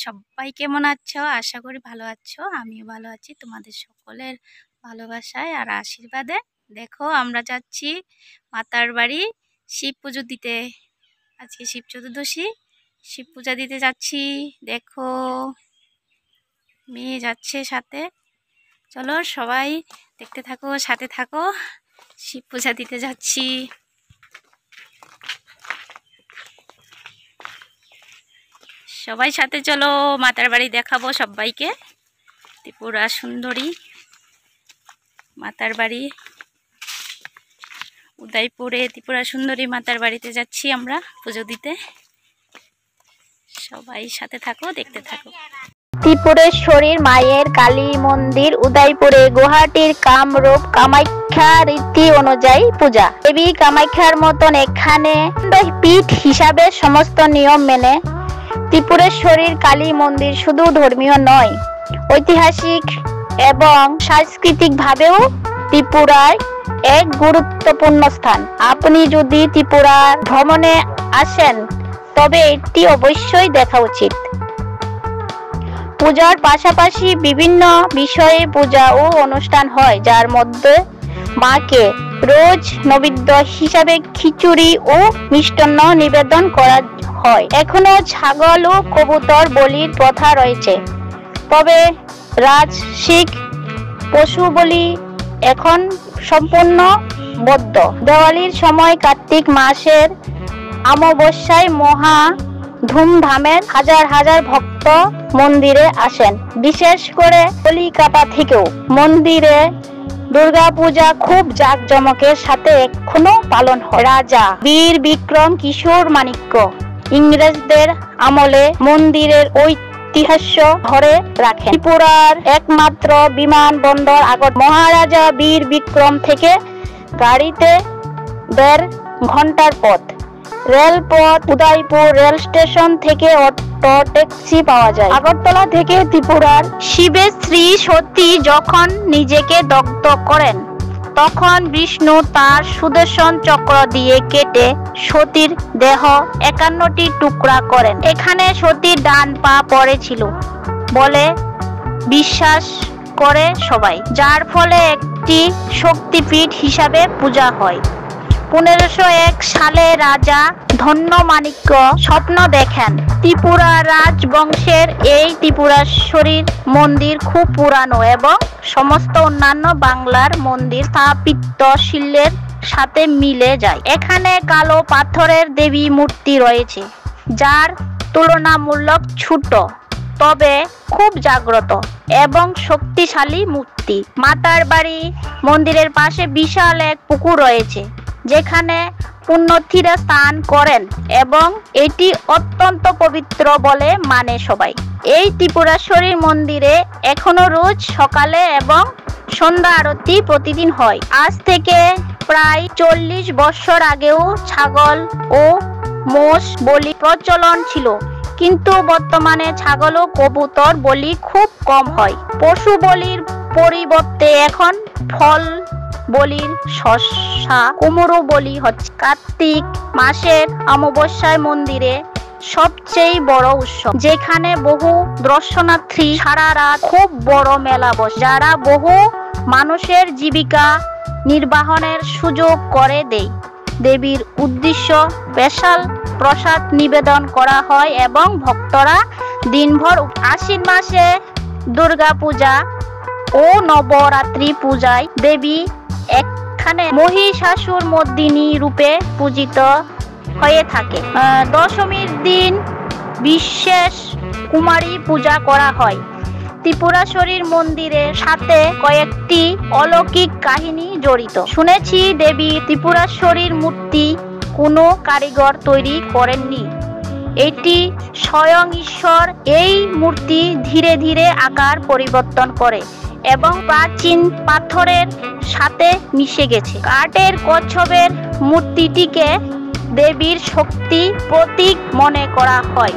সবাই কেমন আছো? আশা করি ভালো আছো। আমিও ভালো আছি তোমাদের সকলের ভালোবাসায় আর আশীর্বাদে। দেখো আমরা যাচ্ছি মাতার বাড়ি শিব পুজো দিতে। আজকে শিব চতুর্দশী, শিব পূজা দিতে যাচ্ছি। দেখো মেয়ে যাচ্ছে সাথে। চলো সবাই দেখতে থাকো, সাথে থাকো। শিব পূজা দিতে যাচ্ছি। সবাই সাথে চলো, মাতার বাড়ি দেখাবো সবাইকে। ত্রিপুরা সুন্দরী মাতার বাড়ি উদয়পুরে, ত্রিপুরা সুন্দরী মাতার বাড়িতে যাচ্ছি আমরা পুজো দিতে। সবাই সাথে থাকো, দেখতে থাকো। ত্রিপুরেশ্বরীর মায়ের কালী মন্দির উদয়পুরে, গুয়াহাটির কামরূপ কামাখ্যা রীতি অনুযায়ী পূজা। দেবী কামাখ্যার মতন এখানে পীঠ হিসাবে সমস্ত নিয়ম মেনে ত্রিপুরেশ্বরীর কালী মন্দির শুধু ধর্মীয় নয়, ঐতিহাসিক এবং সাংস্কৃতিক ভাবেও ত্রিপুরায় এক গুরুত্বপূর্ণ স্থান। আপনি যদি ত্রিপুরা ভ্রমণে আসেন তবে এটি অবশ্যই দেখা উচিত। পূজার পাশাপাশি বিভিন্ন বিষয়ে পূজা ও অনুষ্ঠান হয়, যার মধ্যে মাকে রোজ নৈবেদ্য হিসাবে খিচুড়ি ও মিষ্টান্ন নিবেদন করা হয়। এখনো ছাগল ও কবুতর বলির প্রথা রয়েছে, তবে রাজসিক পশু বলি এখন সম্পূর্ণ বদ্ধ। দেওয়ালির সময় কার্তিক মাসের অমাবস্যায় মহা ধুমধামের হাজার হাজার ভক্ত মন্দিরে আসেন। বিশেষ করে কলিকাতা থেকেও মন্দিরে দুর্গাপূজা খুব জাঁকজমকের সাথে এখনো পালন হয়। রাজা বীর বিক্রম কিশোর মাণিক্য ইংরেজদের আমলে মন্দিরের ঐতিহ্য ধরে রাখেন। ত্রিপুরার একমাত্র বিমানবন্দর আগত মহারাজা বীর বিক্রম থেকে গাড়িতে 1.5 ঘন্টার পথ। রেলপথ উদয়পুর রেল স্টেশন থেকে অটো ট্যাক্সি পাওয়া যায়। আগরতলা থেকে ত্রিপুরার শিবের স্ত্রী সতী যখন নিজেকে দগ্ধ করেন, তখন বিষ্ণু তার সুদর্শন চক্র দিয়ে কেটে সতীর দেহ 51টি টুকরা করেন। এখানে সতীর ডান পা পড়েছিল বলে বিশ্বাস করে সবাই, যার ফলে একটি শক্তিপীঠ হিসাবে পূজা হয়। 1501 সালে রাজা ধন্যমাণিক্য স্বপ্ন দেখেন ত্রিপুরা রাজবংশের এই ত্রিপুরেশ্বরীর মন্দির খুব পুরানো এবং সমস্ত অন্যান্য বাংলার মন্দির স্থাপত্য শিল্পের সাথে মিলে যায়। এখানে কালো পাথরের দেবী মূর্তি রয়েছে, যার তুলনামূলক ছোট তবে খুব জাগ্রত এবং শক্তিশালী মূর্তি। মাতার বাড়ি মন্দিরের পাশে বিশাল এক পুকুর রয়েছে, যেখানে পুণ্যার্থীরা স্নান করেন এবং এটি অত্যন্ত পবিত্র বলে মানে সবাই। এই ত্রিপুরেশ্বরী মন্দিরে এখনো রোজ সকালে এবং সন্ধ্যা আরতি প্রতিদিন হয়। আজ থেকে প্রায় 40 বছর আগেও ছাগল ও মোষ বলি প্রচলন ছিল, কিন্তু বর্তমানে ছাগল ও কবুতর বলি খুব কম হয়। পশু বলির পরিবর্তে এখন ফল বলির, শস্যা, কুমড়ো বলি হচ্ছে। কার্তিক মাসের অমাবস্যায় মন্দিরে সবচেয়ে বড় উৎসব, যেখানে বহু দর্শনার্থী সারা রাত খুব বড় মেলা বসে, যারা বহু মানুষের জীবিকা নির্বাহনের সুযোগ করে দেয়। দেবীর উদ্দেশ্য স্পেশাল প্রসাদ নিবেদন করা হয় এবং ভক্তরা দিনভর। আশ্বিন মাসে দুর্গা পূজা ও নবরাত্রি পূজায় দেবী এখানে মহিষাসুর মর্দিনী রূপে পূজিত হয়ে থাকে। দশমীর দিন বিশেষ কুমারী পূজা করা হয়। ত্রিপুরেশ্বরীর মন্দিরের সাথে কয়েকটি অলৌকিক কাহিনী জড়িত। শুনেছি দেবী ত্রিপুরেশ্বরীর মূর্তি কোনো কারিগর তৈরি করেননি, এটি স্বয়ং ঈশ্বর এই মূর্তি ধীরে ধীরে আকার পরিবর্তন করে এবং প্রাচীন পাথরের সাথে মিশে গেছে। কাঠের কচ্ছপের মূর্তিটিকে দেবীর শক্তি প্রতীক মনে করা হয়।